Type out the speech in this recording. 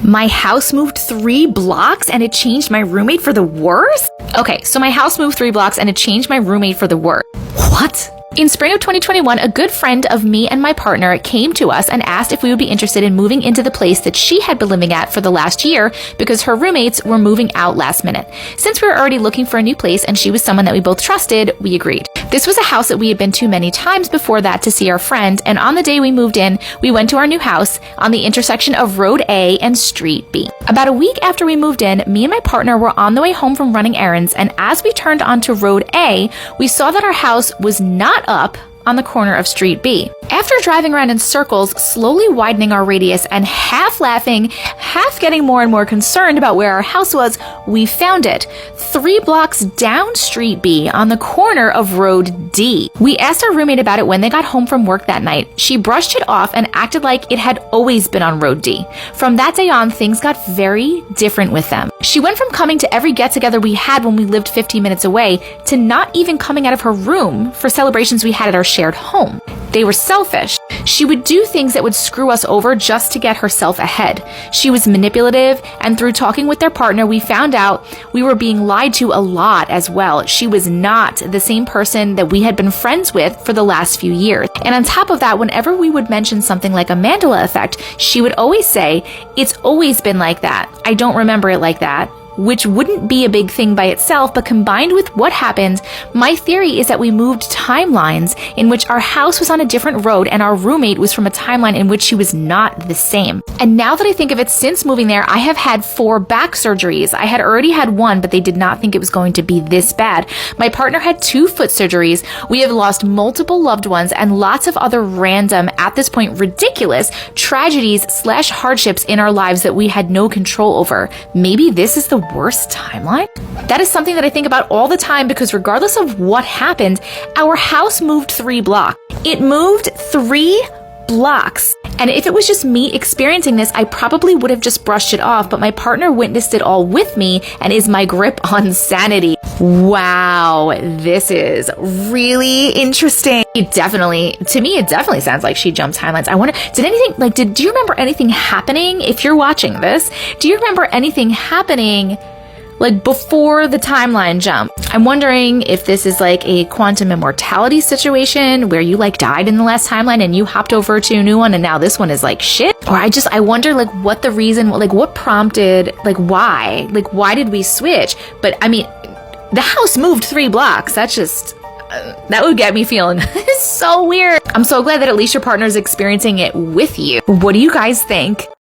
My house moved 3 blocks and it changed my roommate for the worse? Okay, so my house moved 3 blocks and it changed my roommate for the worse. What? In spring of 2021, a good friend of me and my partner came to us and asked if we would be interested in moving into the place that she had been living at for the last year because her roommates were moving out last minute. Since we were already looking for a new place and she was someone that we both trusted, we agreed. This was a house that we had been to many times before that to see our friend, and on the day we moved in, we went to our new house on the intersection of Road A and Street B. About a week after we moved in, me and my partner were on the way home from running errands, and as we turned onto Road A, we saw that our house was not up on the corner of Street B. After driving around in circles, slowly widening our radius and half laughing, half getting more and more concerned about where our house was, we found it 3 blocks down Street B on the corner of Road D. We asked our roommate about it when they got home from work that night. She brushed it off and acted like it had always been on Road D. From that day on, things got very different with them. She went from coming to every get-together we had when we lived 15 minutes away to not even coming out of her room for celebrations we had at our shared home. They were selfish. She would do things that would screw us over just to get herself ahead. She was manipulative, and through talking with their partner, we found out we were being lied to a lot as well. She was not the same person that we had been friends with for the last few years. And on top of that, whenever we would mention something like a Mandela effect, she would always say, "It's always been like that. I don't remember it like that." Which wouldn't be a big thing by itself, but combined with what happened, my theory is that we moved timelines in which our house was on a different road and our roommate was from a timeline in which she was not the same. And now that I think of it, since moving there, I have had 4 back surgeries. I had already had 1, but they did not think it was going to be this bad. My partner had 2 foot surgeries. We have lost multiple loved ones and lots of other random, at this point ridiculous, tragedies/hardships in our lives that we had no control over. Maybe this is the worst timeline? That is something that I think about all the time because regardless of what happened, our house moved 3 blocks. It moved 3 blocks. And if it was just me experiencing this, I probably would have just brushed it off, but my partner witnessed it all with me and is my grip on sanity. Wow, this is really interesting. To me, it definitely sounds like she jumped timelines. I wonder, do you remember anything happening? If you're watching this, do you remember anything happening like before the timeline jump? I'm wondering if this is like a quantum immortality situation where you like died in the last timeline and you hopped over to a new one and now this one is like shit. Or I wonder like what the reason, like what prompted, like why did we switch? But I mean, the house moved 3 blocks. That's just, that would get me feeling so weird. I'm so glad that at least your partner is experiencing it with you. What do you guys think?